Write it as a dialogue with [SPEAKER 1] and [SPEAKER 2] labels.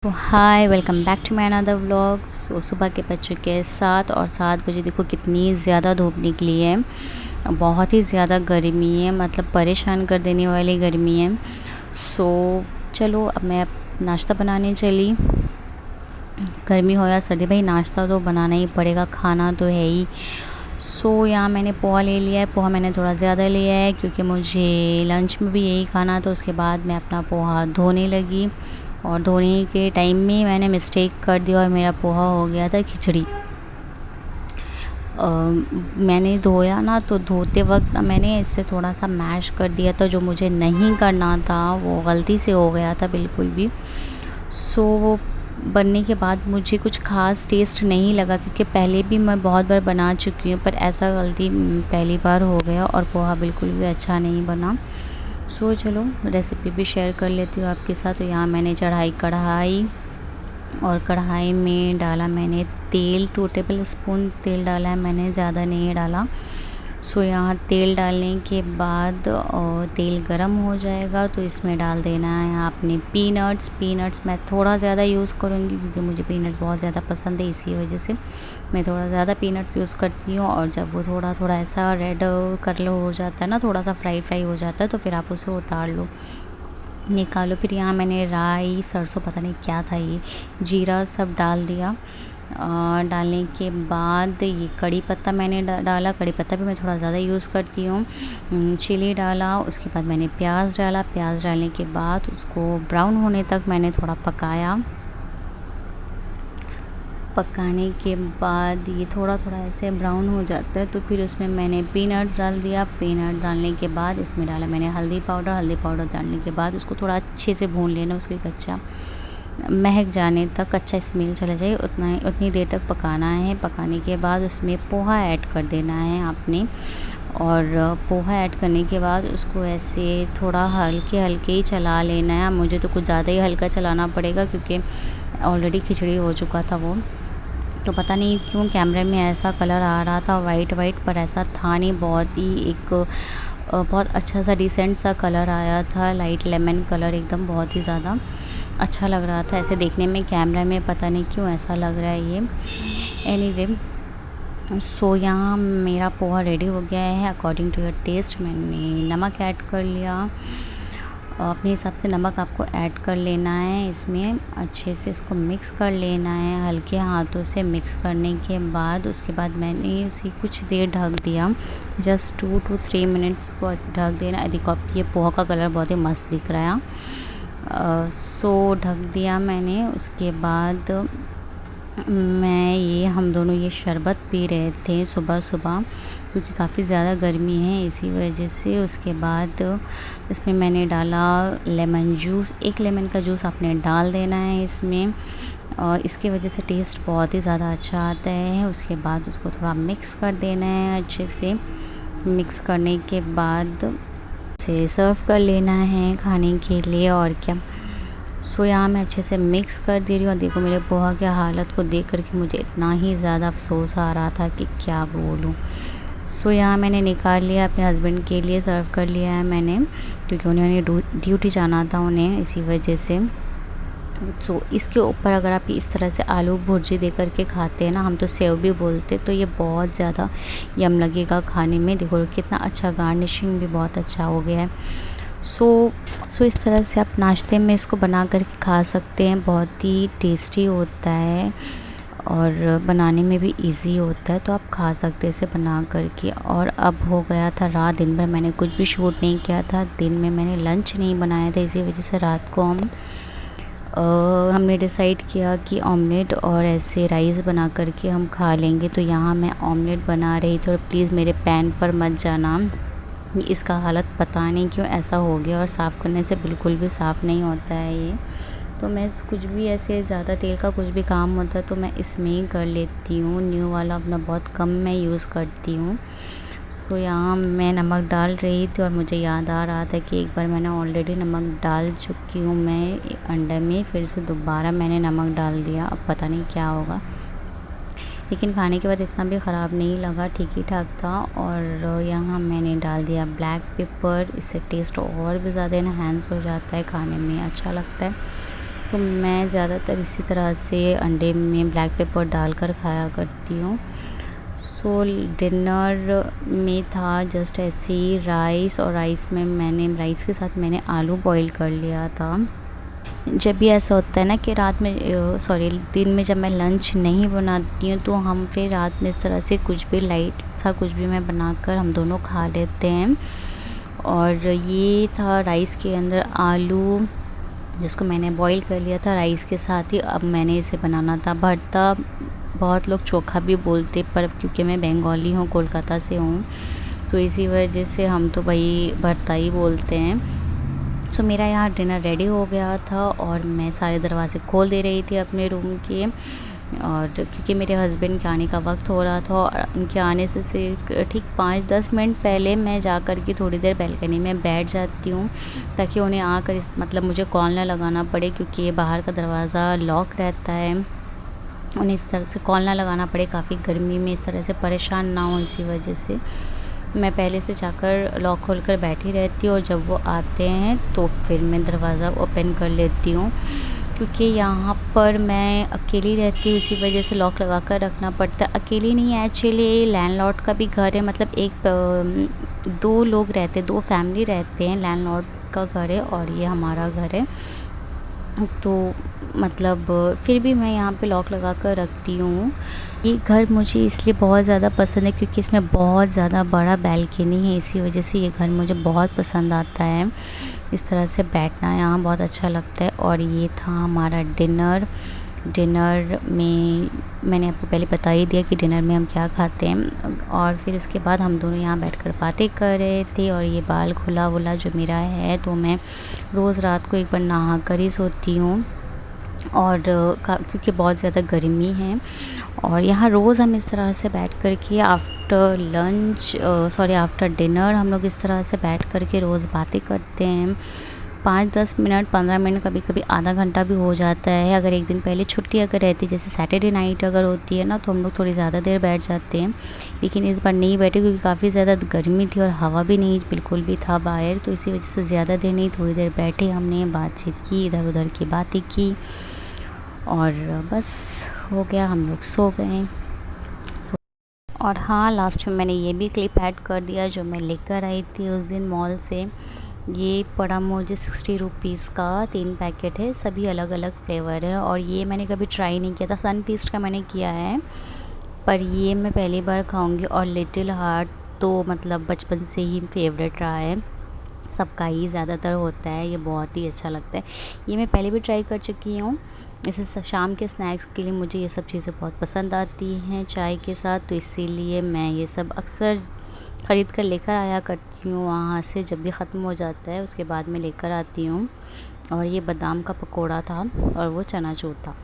[SPEAKER 1] तो hi welcome back to my another vlog. सुबह के बज चुके हैं 7 और 7 बजे देखो कितनी ज़्यादा धूप निकली है। बहुत ही ज़्यादा गर्मी है, मतलब परेशान कर देने वाली गर्मी है। सो चलो अब मैं नाश्ता बनाने चली। गर्मी हो या सर्दी, भाई नाश्ता तो बनाना ही पड़ेगा, खाना तो है ही। यहाँ मैंने पोहा ले लिया है। पोहा मैंने थोड़ा ज़्यादा लिया है क्योंकि मुझे लंच में भी यही खाना था। उसके बाद मैं अपना पोहा धोने लगी और धोने के टाइम में मैंने मिस्टेक कर दिया और मेरा पोहा हो गया था खिचड़ी। मैंने धोया ना, तो धोते वक्त मैंने इससे थोड़ा सा मैश कर दिया था, जो मुझे नहीं करना था वो गलती से हो गया था बिल्कुल भी। वो बनने के बाद मुझे कुछ ख़ास टेस्ट नहीं लगा क्योंकि पहले भी मैं बहुत बार बना चुकी हूँ, पर ऐसा गलती पहली बार हो गया और पोहा बिल्कुल भी अच्छा नहीं बना। चलो रेसिपी भी शेयर कर लेती हूँ आपके साथ। तो यहाँ मैंने चढ़ाई कढ़ाई और कढ़ाई में डाला मैंने तेल। 2 टेबल स्पून तेल डाला है मैंने, ज़्यादा नहीं डाला। यहाँ तेल डालने के बाद तेल गरम हो जाएगा तो इसमें डाल देना है आपने पीनट्स मैं थोड़ा ज़्यादा यूज़ करूँगी क्योंकि मुझे पीनट्स बहुत ज़्यादा पसंद है, इसी वजह से मैं थोड़ा ज़्यादा पीनट्स यूज़ करती हूँ। और जब वो थोड़ा थोड़ा ऐसा रेड कलर हो जाता है ना, थोड़ा सा फ्राई हो जाता है, तो फिर आप उसे उतार लो, निकालो। फिर यहाँ मैंने राई, सरसों, पता नहीं क्या था ये, जीरा सब डाल दिया। डालने के बाद ये कड़ी पत्ता मैंने डाला। कड़ी पत्ता भी मैं थोड़ा ज़्यादा यूज़ करती हूँ। चिली डाला। उसके बाद मैंने प्याज डाला। प्याज डालने के बाद उसको ब्राउन होने तक मैंने थोड़ा पकाया। पकाने के बाद ये थोड़ा थोड़ा ऐसे ब्राउन हो जाता है तो फिर उसमें मैंने पीनट्स डाल दिया। पीनट डालने के बाद इसमें डाला मैंने हल्दी पाउडर डालने के बाद उसको थोड़ा अच्छे से भून लेना। उसके कच्चा महक जाने तक, अच्छा स्मेल चला जाए, उतनी देर तक पकाना है। पकाने के बाद उसमें पोहा ऐड कर देना है आपने। और पोहा ऐड करने के बाद उसको ऐसे थोड़ा हल्के हल्के ही चला लेना है। मुझे तो कुछ ज़्यादा ही हल्का चलाना पड़ेगा क्योंकि ऑलरेडी खिचड़ी हो चुका था वो। तो पता नहीं क्यों कैमरे में ऐसा कलर आ रहा था वाइट, पर ऐसा था नहीं। बहुत ही एक बहुत अच्छा सा डिसेंट सा कलर आया था, लाइट लेमन कलर, एकदम बहुत ही ज़्यादा अच्छा लग रहा था ऐसे देखने में। कैमरा में पता नहीं क्यों ऐसा लग रहा है ये। एनीवे, यहाँ मेरा पोहा रेडी हो गया है। अकॉर्डिंग टू योर टेस्ट मैंने नमक ऐड कर लिया। अपने हिसाब से नमक आपको ऐड कर लेना है। इसमें अच्छे से इसको मिक्स कर लेना है, हल्के हाथों से मिक्स करने के बाद उसके बाद मैंने इसे कुछ देर ढक दिया, जस्ट 2 to 3 मिनट्स को ढक देना। देखो अब ये पोहा का कलर बहुत ही मस्त दिख रहा है। ढक दिया मैंने। उसके बाद हम दोनों ये शरबत पी रहे थे सुबह सुबह क्योंकि काफ़ी ज़्यादा गर्मी है, इसी वजह से। उसके बाद इसमें मैंने डाला लेमन जूस। 1 लेमन का जूस आपने डाल देना है इसमें, और इसकी वजह से टेस्ट बहुत ही ज़्यादा अच्छा आता है। उसके बाद उसको थोड़ा मिक्स कर देना है अच्छे से। मिक्स करने के बाद इसे सर्व कर लेना है खाने के लिए, और क्या। यहाँ मैं अच्छे से मिक्स कर दे रही हूँ। देखो मेरे पोहा की हालत को देख कर के मुझे इतना ही ज़्यादा अफसोस आ रहा था कि क्या बोलूँ। यहाँ मैंने निकाल लिया, अपने हस्बैंड के लिए सर्व कर लिया है मैंने क्योंकि उन्होंने ड्यूटी जाना था उन्हें, इसी वजह से। इसके ऊपर अगर आप इस तरह से आलू भुर्जी दे करके खाते हैं ना, हम तो सेव भी बोलते, तो ये बहुत ज़्यादा यम लगेगा खाने में। देखो कितना अच्छा, गार्निशिंग भी बहुत अच्छा हो गया है। इस तरह से आप नाश्ते में इसको बना कर के खा सकते हैं। बहुत ही टेस्टी होता है और बनाने में भी इजी होता है, तो आप खा सकते हैं इसे बना कर के। और अब हो गया था रात, दिन भर मैंने कुछ भी शूट नहीं किया था। दिन में मैंने लंच नहीं बनाया था, इसी वजह से रात को हमने डिसाइड किया कि ऑमलेट और ऐसे राइस बना कर के हम खा लेंगे। तो यहाँ मैं ऑमलेट बना रही थी, और प्लीज़ मेरे पैन पर मत जाना, इसका हालत पता नहीं क्यों ऐसा हो गया, और साफ़ करने से बिल्कुल भी साफ़ नहीं होता है ये। तो मैं कुछ भी ऐसे ज़्यादा तेल का कुछ भी काम होता है तो मैं इसमें ही कर लेती हूँ। न्यू वाला अपना बहुत कम मैं यूज़ करती हूँ। यहाँ मैं नमक डाल रही थी और मुझे याद आ रहा था कि एक बार मैंने ऑलरेडी नमक डाल चुकी हूँ मैं अंडे में, फिर से दोबारा मैंने नमक डाल दिया। अब पता नहीं क्या होगा, लेकिन खाने के बाद इतना भी ख़राब नहीं लगा, ठीक ही ठाक था। और यहाँ मैंने डाल दिया ब्लैक पेपर, इससे टेस्ट और भी ज़्यादा इन्हांस हो जाता है, खाने में अच्छा लगता है। तो मैं ज़्यादातर इसी तरह से अंडे में ब्लैक पेपर डालकर खाया करती हूँ। सो डिनर में था जस्ट ऐसे ही राइस, और राइस के साथ मैंने आलू बॉईल कर लिया था। जब भी ऐसा होता है ना कि रात में दिन में जब मैं लंच नहीं बनाती हूँ, तो हम फिर रात में इस तरह से कुछ भी लाइट सा कुछ भी मैं बनाकर हम दोनों खा लेते हैं। और ये था राइस के अंदर आलू, जिसको मैंने बॉईल कर लिया था राइस के साथ ही। अब मैंने इसे बनाना था भरता। बहुत लोग चोखा भी बोलते, पर क्योंकि मैं बंगाली हूँ, कोलकाता से हूँ, तो इसी वजह से हम तो भाई भरता ही बोलते हैं। सो मेरा यहाँ डिनर रेडी हो गया था और मैं सारे दरवाज़े खोल दे रही थी अपने रूम के। और क्योंकि मेरे हस्बैंड के आने का वक्त हो रहा था, और उनके आने से ठीक 5-10 मिनट पहले मैं जा कर के थोड़ी देर बैल्कनी में बैठ जाती हूँ, ताकि उन्हें आकर मतलब मुझे कॉल ना लगाना पड़े, क्योंकि ये बाहर का दरवाज़ा लॉक रहता है। उन्हें इस तरह से कॉल ना लगाना पड़े, काफ़ी गर्मी में इस तरह से परेशान ना हो, इसी वजह से मैं पहले से जाकर लॉक खोल कर बैठी रहती हूँ। और जब वो आते हैं तो फिर मैं दरवाज़ा ओपन कर लेती हूँ, क्योंकि यहाँ पर मैं अकेली रहती हूँ, इसी वजह से लॉक लगा कर रखना पड़ता है। अकेली नहीं है, एक्चुअली लैंडलॉर्ड का भी घर है, मतलब 2 लोग रहते हैं, 2 फैमिली रहते हैं। लैंडलॉर्ड का घर है और ये हमारा घर है। तो मतलब फिर भी मैं यहाँ पे लॉक लगा कर रखती हूँ। ये घर मुझे इसलिए बहुत ज़्यादा पसंद है क्योंकि इसमें बहुत ज़्यादा बड़ा बैल्कनी है, इसी वजह से ये घर मुझे बहुत पसंद आता है। इस तरह से बैठना यहाँ बहुत अच्छा लगता है। और ये था हमारा डिनर में मैंने आपको पहले बता ही दिया कि डिनर में हम क्या खाते हैं। और फिर उसके बाद हम दोनों यहाँ बैठकर बातें कर रहे थे। और ये बाल खुला वुला जो मेरा है, तो मैं रोज़ रात को एक बार नहा कर ही सोती हूँ, और क्योंकि बहुत ज़्यादा गर्मी है। और यहाँ रोज़ हम इस तरह से बैठ कर के आफ्टर डिनर हम लोग इस तरह से बैठ कर के रोज़ बातें करते हैं। 5-10 मिनट, 15 मिनट, कभी कभी आधा घंटा भी हो जाता है। अगर एक दिन पहले छुट्टी अगर रहती, जैसे सैटरडे नाइट अगर होती है ना, तो हम लोग थोड़ी ज़्यादा देर बैठ जाते हैं। लेकिन इस बार नहीं बैठे क्योंकि काफ़ी ज़्यादा गर्मी थी और हवा भी नहीं बिल्कुल भी था बाहर, तो इसी वजह से ज़्यादा देर नहीं, थोड़ी देर बैठे, हमने बातचीत की, इधर उधर की बातें की, और बस हो गया, हम लोग सो गए। और हाँ, लास्ट में मैंने ये भी क्लिप ऐड कर दिया जो मैं लेकर आई थी उस दिन मॉल से। ये पड़ा मुझे 60 रुपीज़ का 3 पैकेट है, सभी अलग अलग फ्लेवर है। और ये मैंने कभी ट्राई नहीं किया था, सनफीस्ट का मैंने किया है, पर ये मैं पहली बार खाऊंगी। और लिटिल हार्ट तो मतलब बचपन से ही फेवरेट रहा है, सबका ही ज़्यादातर होता है, ये बहुत ही अच्छा लगता है। ये मैं पहले भी ट्राई कर चुकी हूँ। इसे शाम के स्नैक्स के लिए मुझे ये सब चीज़ें बहुत पसंद आती हैं चाय के साथ, तो इसीलिए मैं ये सब अक्सर ख़रीद कर लेकर आया करती हूँ वहाँ से। जब भी ख़त्म हो जाता है उसके बाद मैं लेकर आती हूँ। और ये बादाम का पकोड़ा था और वो चनाचूर था।